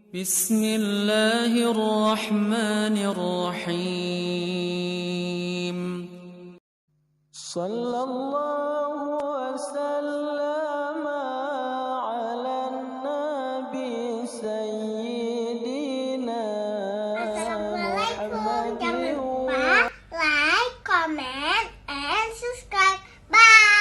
بسم الله الرحمن الرحيم صلى الله وسلم على النبي سيدنا Assalamualaikum. Jangan lupa like, comment, and subscribe. Bye.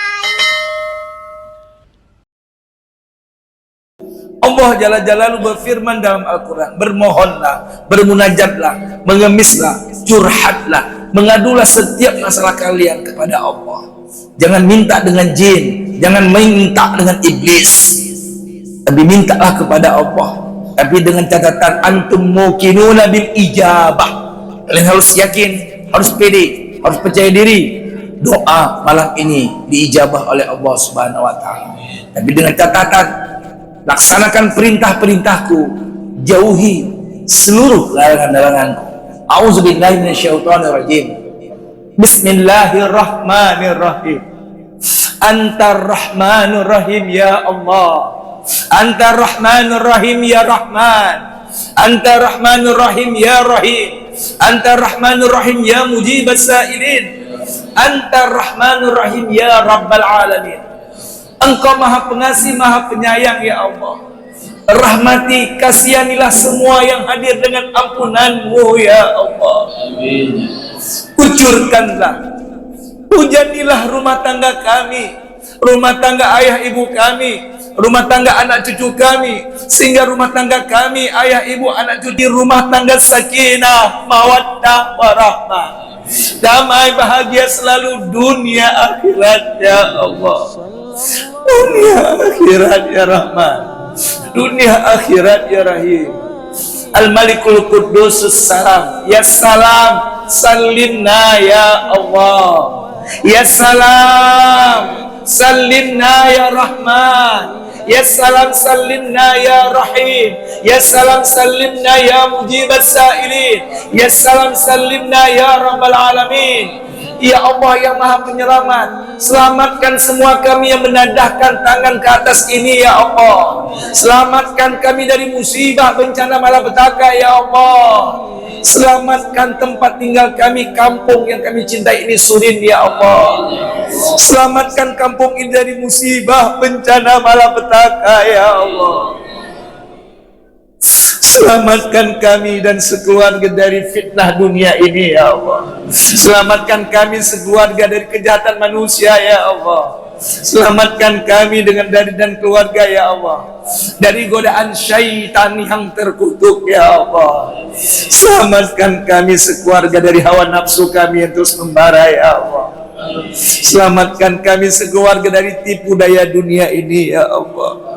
Allah Jalla Jalaluhu berfirman dalam Al-Quran, bermohonlah, bermunajatlah, mengemislah, curhatlah, mengadulah setiap masalah kalian kepada Allah. Jangan minta dengan jin, jangan minta dengan iblis, tapi mintalah kepada Allah. Tapi dengan catatan antum muqinuna bil ijabah. Kalian harus yakin, harus pede, harus percaya diri. Doa malam ini diijabah oleh Allah Subhanahu wa taala. Tapi dengan catatan, laksanakan perintah-perintahku, jauhi seluruh larangan-laranganku. A'udzubillahi minasyaitonirrajim. Bismillahirrahmanirrahim. Antar Rahmanur Rahim ya Allah. Antar Rahmanur Rahim ya Rahman. Antar Rahmanur Rahim ya Rahim. Antar Rahmanur Rahim ya Mujibas Sa'ilin. Antar Rahmanur Rahim ya Rabbal Alamin. Engkau maha pengasih, maha penyayang ya Allah. Rahmati, kasihanilah semua yang hadir dengan ampunanmu ya Allah. Amin. Kucurkanlah, hujanilah rumah tangga kami, rumah tangga ayah ibu kami, rumah tangga anak cucu kami, sehingga rumah tangga kami, ayah ibu anak cucu, rumah tangga sakinah, mawaddah, warahmah, damai bahagia selalu dunia akhirat ya Allah. Dunia akhirat ya Rahman, dunia akhirat ya Rahim. Al-Malikul Quddus Salam, ya salam salimna ya Allah, ya salam salimna ya Rahman, ya salam salimna ya Rahim, ya salam salimna ya Mujibas Sa'ilin, ya salam salimna ya Rabbal Alamin. Ya Allah yang maha penyelamat, selamatkan semua kami yang menadahkan tangan ke atas ini ya Allah. Selamatkan kami dari musibah, bencana, malapetaka ya Allah. Selamatkan tempat tinggal kami, kampung yang kami cintai ini Surin ya Allah. Selamatkan kampung ini dari musibah, bencana, malapetaka ya Allah. Selamatkan kami dan sekeluarga dari fitnah dunia ini ya Allah. Selamatkan kami sekeluarga dari kejahatan manusia ya Allah. Selamatkan kami dengan dari dan keluarga ya Allah dari godaan syaitan yang terkutuk ya Allah. Selamatkan kami sekeluarga dari hawa nafsu kami yang terus membara ya Allah. Selamatkan kami sekeluarga dari tipu daya dunia ini ya Allah.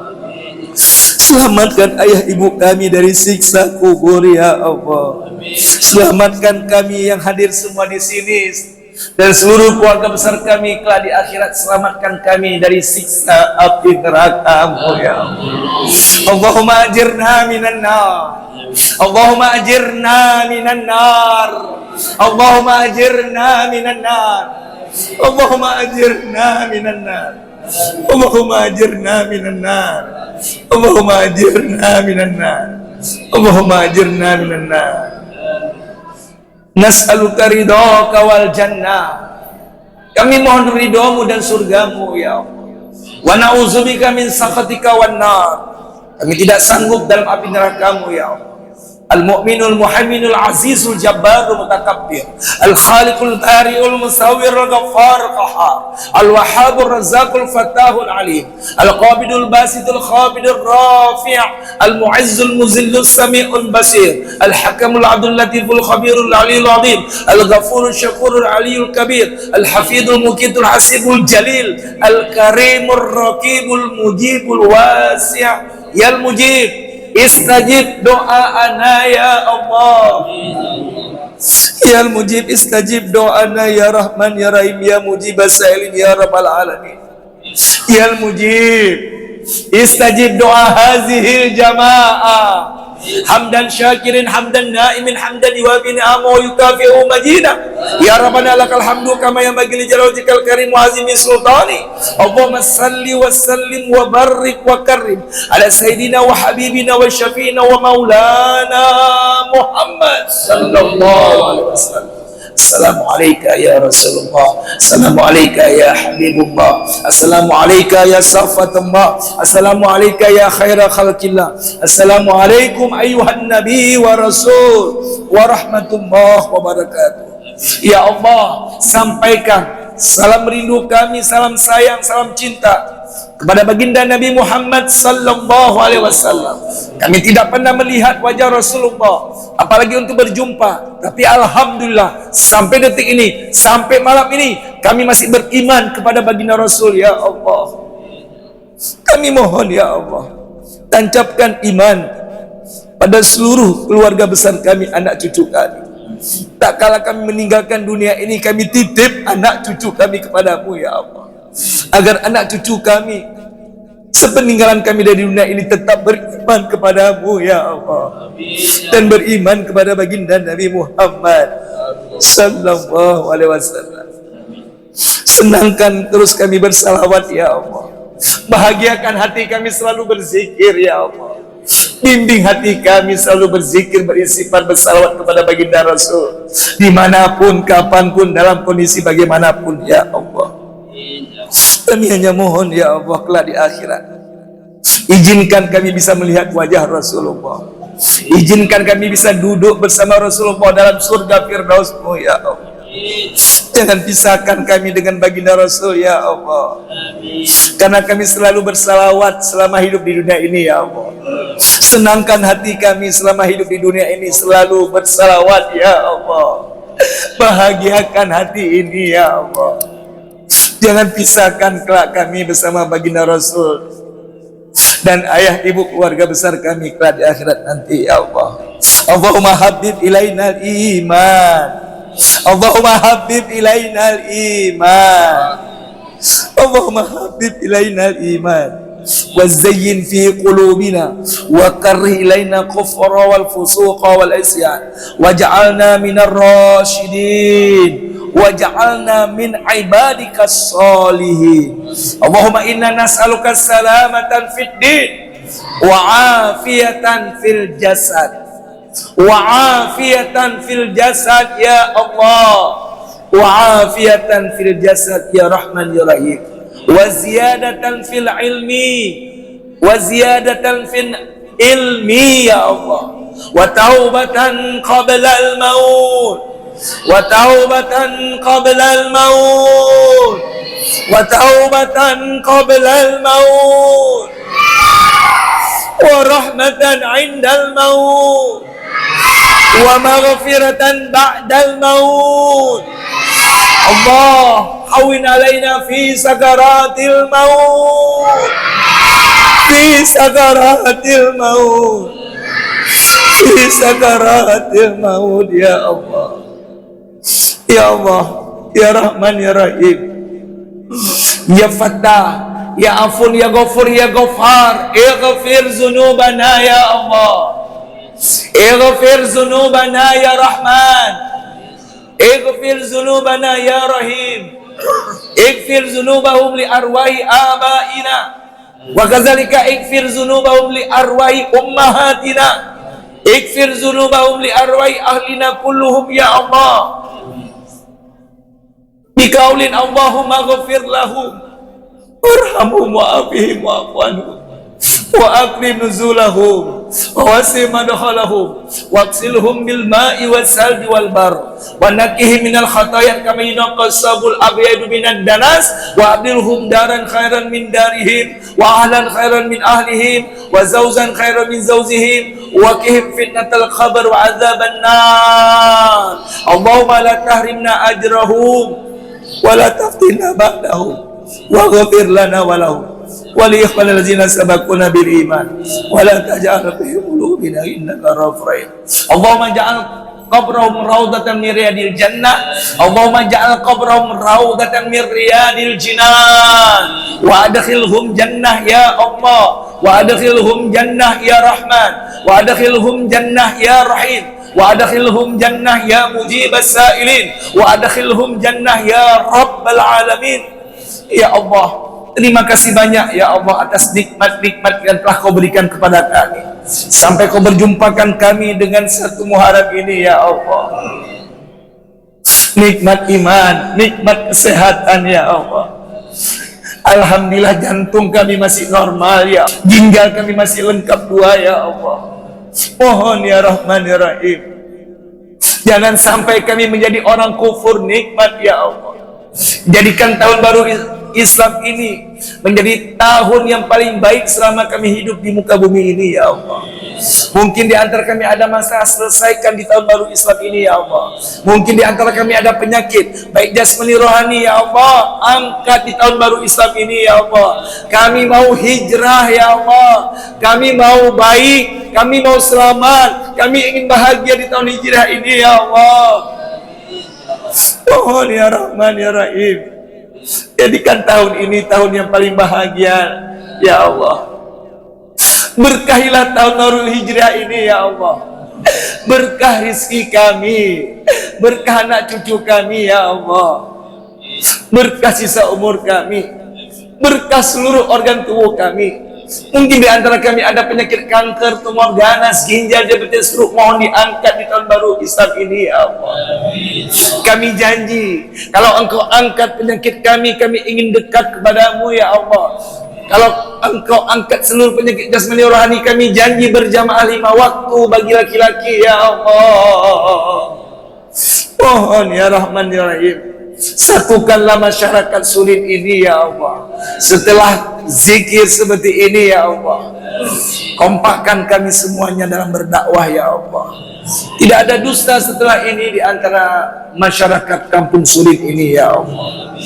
Selamatkan ayah ibu kami dari siksa kubur ya Allah. Selamatkan kami yang hadir semua di sini dan seluruh keluarga besar kami kelak di akhirat. Selamatkan kami dari siksa api neraka-Mu ya Allah. Allahumma ajirna minan nar. Allahumma ajirna minan nar. Allahumma ajirna minan nar. Allahumma ajirna minan nar. Allahumma ajirna minan nar. Allahumma ajirna minan nar. Allahumma ajirna minan nar. Nas'aluka ridhaka wal jannah. Kami mohon ridhamu dan surgamu ya Allah. Wa na'udzubika min sakhatika wan nar. Kami tidak sanggup dalam api neraka-Mu ya Allah. Al-Mu'minul Muhaiminul Azizul Jabbarul Mutakabbir, Al-Khaliqul Bari'ul Musawwirul Ghaffar Qahhar, Al-Wahhabur Razzaqul Fattahul Alim, Al-Qabidul Basitul Khabidul Rafi', Al-Mu'izzul Muzillul Sami'ul Basir, Al-Hakamul Abdul Latiful Khabirul Aliyul Azim, Al-Ghafurul Syakurul Aliyul Kabir, Al-Hafidul Muqitul Hasibul Jalil, Al-Karimur Raqibul Mujibul Wasi', Yal Mujib. Istajib doa'ana ya Allah. Ya Mujib, istajib doa'ana ya Rahman ya Rahim ya Mujibas Sa'ilin ya Rabbal Alamin. Ya Mujib, istajib doa hazihil jamaah. Hamdan syakirin, hamdan naimin, hamdan yuwafi ni'amahu wa yukafi'u majida. Ya Rabbana lakal hamdu kama yanbaghi li jalali wajhikal karim wa azimi sultani. Allahumma salli wa sallim wa barik wa karim ala sayyidina wa habibina wa syafi'ina wa maulana Muhammad sallallahu alaihi wasallam. Assalamualaikum ya Rasulullah, Assalamualaikum ya Habibullah, Assalamualaikum ya Safatullah, Assalamualaikum ya khaira khalqillah, Assalamualaikum ayuhan Nabi wa Rasul wa rahmatullah wa barakatuh. Ya Allah, sampaikan salam rindu kami, salam sayang, salam cinta kepada baginda Nabi Muhammad sallallahu alaihi wasallam. Kami tidak pernah melihat wajah Rasulullah, apalagi untuk berjumpa. Tapi alhamdulillah sampai detik ini, sampai malam ini kami masih beriman kepada baginda Rasul. Ya Allah, kami mohon ya Allah, tancapkan iman pada seluruh keluarga besar kami, anak cucu kami. Tak kala kami meninggalkan dunia ini, kami titip anak cucu kami kepadamu ya Allah, agar anak cucu kami sepeninggalan kami dari dunia ini tetap beriman kepadamu ya Allah, dan beriman kepada baginda Nabi Muhammad sallallahu alaihi wasallam. Senangkan terus kami bersalawat ya Allah, bahagiakan hati kami selalu berzikir ya Allah, bimbing hati kami selalu berzikir, beristighfar, bersalawat kepada baginda Rasul dimanapun, kapanpun, dalam kondisi bagaimanapun ya Allah. Kami hanya mohon ya Allah, kelak di akhirat izinkan kami bisa melihat wajah Rasulullah, izinkan kami bisa duduk bersama Rasulullah dalam surga Firdaus-Mu ya Allah. Jangan pisahkan kami dengan baginda Rasul ya Allah, karena kami selalu bersalawat selama hidup di dunia ini ya Allah. Senangkan hati kami selama hidup di dunia ini selalu bersalawat ya Allah. Bahagiakan hati ini ya Allah. Jangan pisahkan kelak kami bersama baginda Rasul dan ayah ibu keluarga besar kami kelak di akhirat nanti ya Allah. Allahumma habib ilainal iman, Allahumma habib ilainal iman, Allahumma habib ilainal iman, wazayyin fi qulubina wa karrih ilaina kufra wal fusuqa wal isyan waj'alna minar rasyidin waj'alna min ibadikas sholihin. Allahumma inna nas'aluka salamatan fid din wa afiyatan fil jasad, wa afiyatan fil jasad ya Allah, wa afiyatan fil jasad ya Rahman ya Rahim, wa ziyadatan fil ilmi, wa ziyadatan fil ilmi ya Allah, wa taubatan qabla al maut, wa taubatan qabla al maut, wa taubatan qabla al maut, wa rahmatan 'inda al maut, wa maghfiratan ba'da al maut. Allah hawin alaina fi sakaratil maut, fi sakaratil maut, fi sakaratil maut ya Allah. Ya Allah, ya Rahman ya Rahim, ya Fattah, ya Afun, ya Ghafur, ya Ghaffar, ighfir zunubana ya Allah, ighfir zunubana ya Rahman, ighfir zunubana ya Rahim, ighfir zunubahum li arwahi abaina wa kadzalika ighfir zunubahum li arwahi ummahatina, ighfir zunubahum li arwahi ahlina kulluhum ya Allah. Bikaulin Allahumma ghafir lahum warhamhum wa'afihim wa'fu anhum wa akrim nuzulahum wa wasi' madkhalahum waqsilhum bil ma'i was salji wal bar wa nakihim minal khataaya kama yunqas sabul abyadu minan danas wa abdilhum daran khairan min darihim wa ahlan khairan min ahlihim wa zawjan khairan min zawjihim wa qihim fitnatal qabr wa adzaban nar. Allahumma la tahrimna ajrahum wa la taftinna ba'dahum waghfir lana wa lahum wa li ikhwanil ladzina sabaquna bil iman wa la taj'al fi qulubina innaka ghafurur rahim. Allahumma ja'al qabrahum raudatan min riyadil jannah. Allahumma ja'al qabrahum raudatan min riyadil jinan. Wa adkhilhum jannah ya Allah. Wa adkhilhum jannah ya Rahman. Wa adkhilhum jannah ya Rahim. Wa adkhilhum jannah ya mujibas sa'ilin. Wa adkhilhum jannah ya Rabbal alamin. Ya Allah, terima kasih banyak ya Allah atas nikmat-nikmat yang telah kau berikan kepada kami, sampai kau berjumpakan kami dengan satu Muharram ini ya Allah. Nikmat iman, nikmat kesehatan ya Allah. Alhamdulillah jantung kami masih normal ya, ginjal kami masih lengkap dua ya Allah. Mohon ya Rahman ya Rahim, jangan sampai kami menjadi orang kufur nikmat ya Allah. Jadikan tahun baru Islam ini menjadi tahun yang paling baik selama kami hidup di muka bumi ini ya Allah. Mungkin di antara kami ada masalah, selesaikan di tahun baru Islam ini ya Allah. Mungkin di antara kami ada penyakit baik jasmani rohani ya Allah, angkat di tahun baru Islam ini ya Allah. Kami mau hijrah ya Allah, kami mau baik, kami mau selamat, kami ingin bahagia di tahun hijrah ini ya Allah. Mohon ya Rahman ya Rahim, jadikan tahun ini tahun yang paling bahagia ya Allah. Berkahilah tahun Nurul Hijrah ini ya Allah. Berkah rizki kami, berkah anak cucu kami ya Allah, berkah sisa umur kami, berkah seluruh organ tubuh kami. Mungkin di antara kami ada penyakit kanker, tumor ganas, ginjal, diabetes, stroke, mohon diangkat di tahun baru Islam ini ya Allah. Kami janji, kalau Engkau angkat penyakit kami, kami ingin dekat kepadamu ya Allah. Kalau Engkau angkat seluruh penyakit jasmani rohani, kami janji berjamaah 5 waktu bagi laki-laki ya Allah. Mohon ya Rahman ya Rahim, satukanlah masyarakat sulit ini ya Allah. Setelah zikir seperti ini ya Allah, kompakkan kami semuanya dalam berdakwah ya Allah. Tidak ada dusta setelah ini di antara masyarakat kampung sulit ini ya Allah.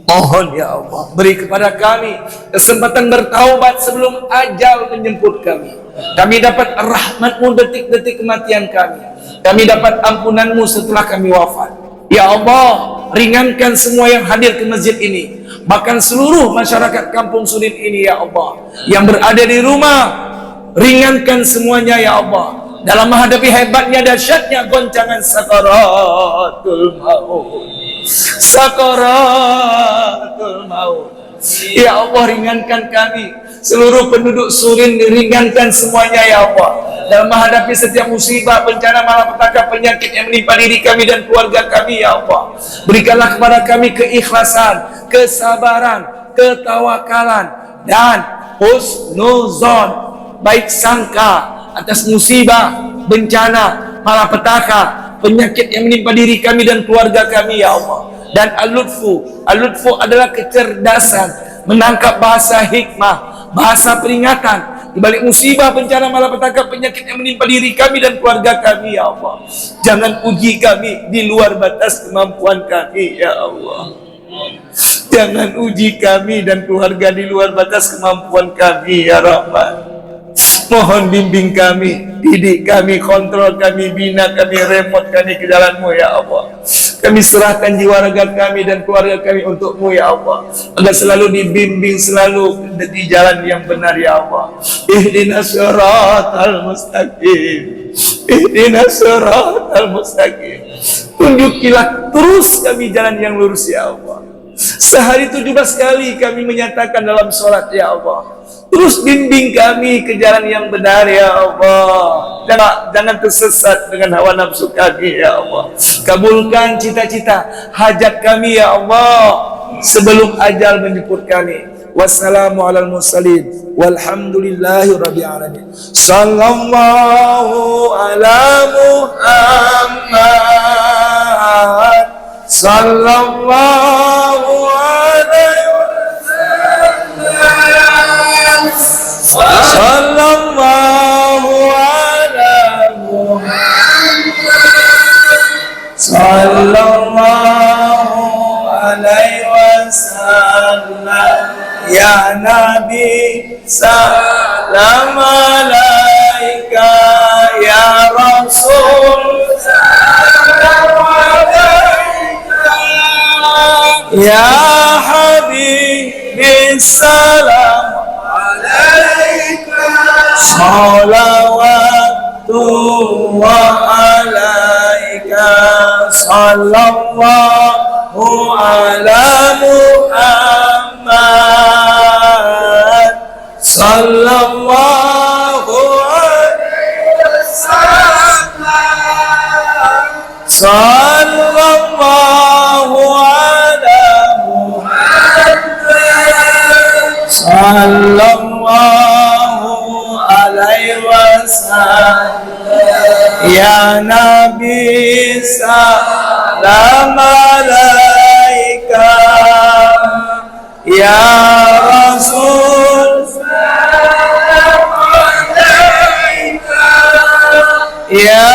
Mohon ya Allah, beri kepada kami kesempatan bertaubat sebelum ajal menjemput kami. Kami dapat rahmat-Mu detik-detik kematian kami. Kami dapat ampunan-Mu setelah kami wafat. Ya Allah, ringankan semua yang hadir ke masjid ini, bahkan seluruh masyarakat kampung sulit ini ya Allah, yang berada di rumah, ringankan semuanya ya Allah dalam menghadapi hebatnya dahsyatnya goncangan sakaratul maut. Sakaratul maut. Ya Allah, ringankan kami, seluruh penduduk Surin, ringankan semuanya ya Allah dalam menghadapi setiap musibah, bencana, malapetaka, penyakit yang menimpa diri kami dan keluarga kami ya Allah. Berikanlah kepada kami keikhlasan, kesabaran, ketawakalan, dan husnuzon, baik sangka atas musibah, bencana, malapetaka, penyakit yang menimpa diri kami dan keluarga kami ya Allah. Dan al-lutfu, al-lutfu adalah kecerdasan, menangkap bahasa hikmah, bahasa peringatan di balik musibah, bencana, malapetaka, penyakit yang menimpa diri kami dan keluarga kami ya Allah. Jangan uji kami di luar batas kemampuan kami ya Allah. Jangan uji kami dan keluarga di luar batas kemampuan kami ya Rahman. Mohon bimbing kami, didik kami, kontrol kami, bina kami, remote kami ke jalan-Mu ya Allah. Kami serahkan jiwa raga kami dan keluarga kami untuk-Mu ya Allah, agar selalu dibimbing, selalu di jalan yang benar ya Allah. Ihdinas siratal mustaqim, ihdinas siratal mustaqim. Tunjukilah terus kami jalan yang lurus ya Allah. Sehari 17 kali kami menyatakan dalam sholat ya Allah. Terus bimbing kami ke jalan yang benar ya Allah. Jangan tersesat dengan hawa nafsu kami ya Allah. Kabulkan cita-cita, hajat kami ya Allah sebelum ajal menjemput kami. Wassalamu alal mursalin walhamdulillahi rabbil alamin. Sallallahu ala Muhammad, sallallahu alaihi wasallam, sallallahu ala Muhammad, sallallahu alaihi wasallam. Ya Nabi salam alaika, ya Rasul salam Ya Habibi salam alaika salawatu wa alaika sallallahu ala Muhammad sallallahu alaihi wasallam sallallahu ala Muhammad sallallahu alaihi wasallam ya Nabi salam alaika ya Rasul salam alaika ya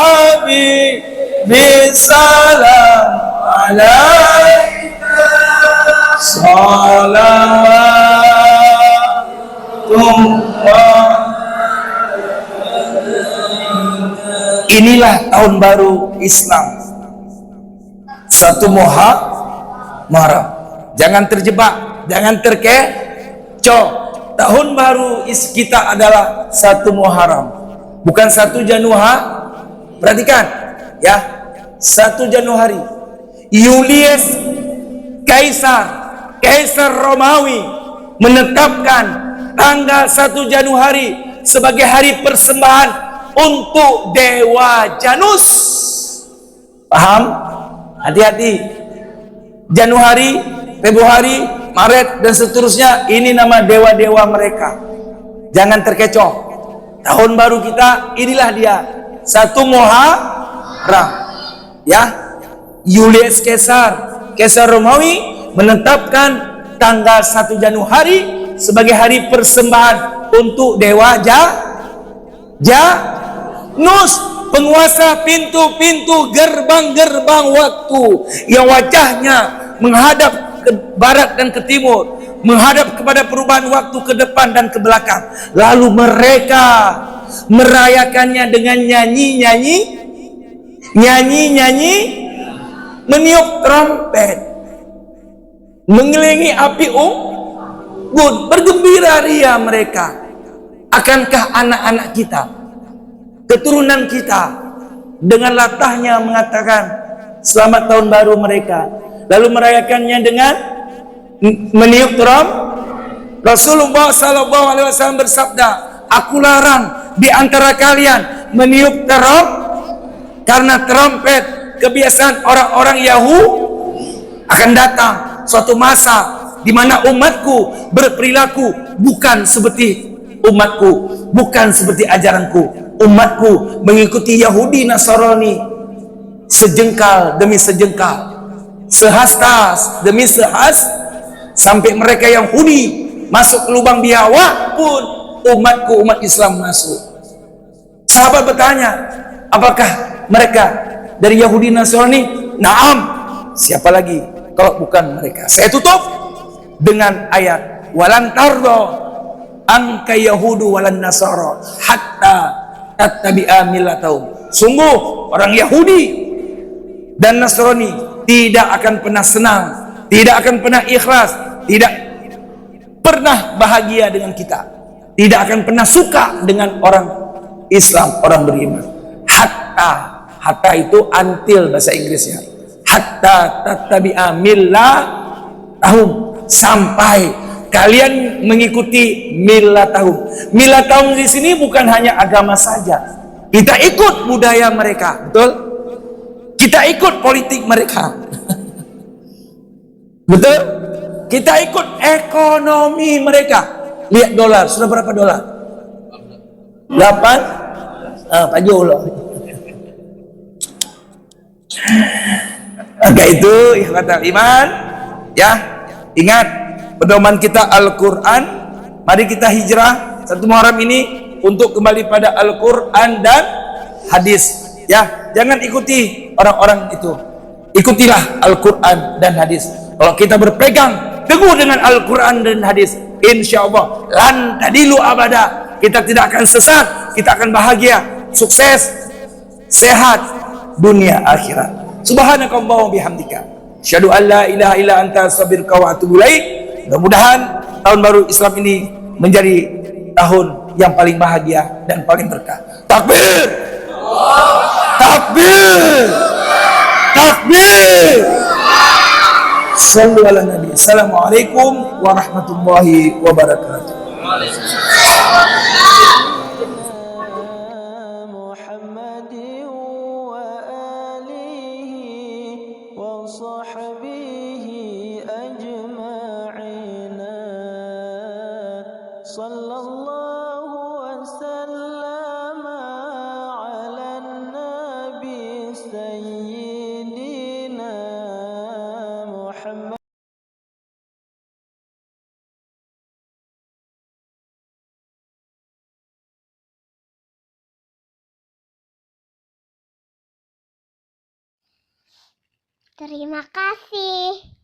Habibi salam alaika salawatullah. Inilah tahun baru Islam, 1 Muharram. Jangan terjebak, jangan terkecoh. Tahun baru kita adalah 1 Muharram, bukan 1 Januari. Perhatikan ya, 1 Januari. Julius Kaisar Romawi menetapkan tanggal 1 Januari sebagai hari persembahan untuk dewa Janus. Paham? Hati-hati. Januari, Februari, Maret dan seterusnya, ini nama dewa-dewa mereka. Jangan terkecoh. Tahun baru kita inilah dia, 1 Muharram. Ya. Julius Kaisar Romawi menetapkan tanggal 1 Januari sebagai hari persembahan untuk dewa Janus, penguasa pintu-pintu gerbang-gerbang waktu yang wajahnya menghadap ke barat dan ke timur, menghadap kepada perubahan waktu ke depan dan ke belakang. Lalu mereka merayakannya dengan nyanyi-nyanyi, meniup trompet, mengelilingi api unggun, bergembira ria mereka. Akankah anak-anak kita, keturunan kita, dengan latahnya mengatakan selamat tahun baru mereka, lalu merayakannya dengan meniup trompet? Rasulullah SAW bersabda, aku larang di antara kalian meniup trompet, karena trompet kebiasaan orang-orang Yahudi. Akan datang suatu masa di mana umatku berperilaku bukan seperti umatku, bukan seperti ajaranku. Umatku mengikuti Yahudi Nasrani, sejengkal demi sejengkal, sehastas demi sehastas, sampai mereka Yahudi masuk ke lubang biawak pun umatku, umat Islam masuk. Sahabat bertanya, apakah mereka dari Yahudi Nasrani? Naam. Siapa lagi kalau bukan mereka? Saya tutup dengan ayat walan tardo angka Yahudu walan Nasara hatta tattabi'a millatahum. Sungguh orang Yahudi dan Nasrani tidak akan pernah senang, tidak akan pernah ikhlas, tidak pernah bahagia dengan kita, tidak akan pernah suka dengan orang Islam, orang beriman. Hatta itu until bahasa Inggrisnya. Hatta tattabi'a millatahum, sampai kalian mengikuti millatahum. Millatahum di sini bukan hanya agama saja. Kita ikut budaya mereka, betul? Kita ikut politik mereka. Betul? Kita ikut ekonomi mereka. Lihat dolar, sudah berapa dolar? 8? Pak Jolo. Maka itu ikhwatal iman, ya, ingat pedoman kita Al-Quran. Mari kita hijrah 1 Muharram ini untuk kembali pada Al-Quran dan hadis, ya. Jangan ikuti orang-orang itu, ikutilah Al-Quran dan hadis. Kalau kita berpegang teguh dengan Al-Quran dan hadis, insya Allah lan tadilu abada, kita tidak akan sesat, kita akan bahagia, sukses, sehat dunia akhirat. Subhanakallahumma bihamdika Asyhadu an la ilaha illa anta astaghfiruka wa atubu ilaik. Mudah-mudahan tahun baru Islam ini menjadi tahun yang paling bahagia dan paling berkah. Takbir! Takbir! Takbir! Sallu ala Nabi. Assalamualaikum warahmatullahi wabarakatuh. محمد وآله وصحبه أجمعين صلى الله وسلم على النبي سيدنا محمد. Terima kasih.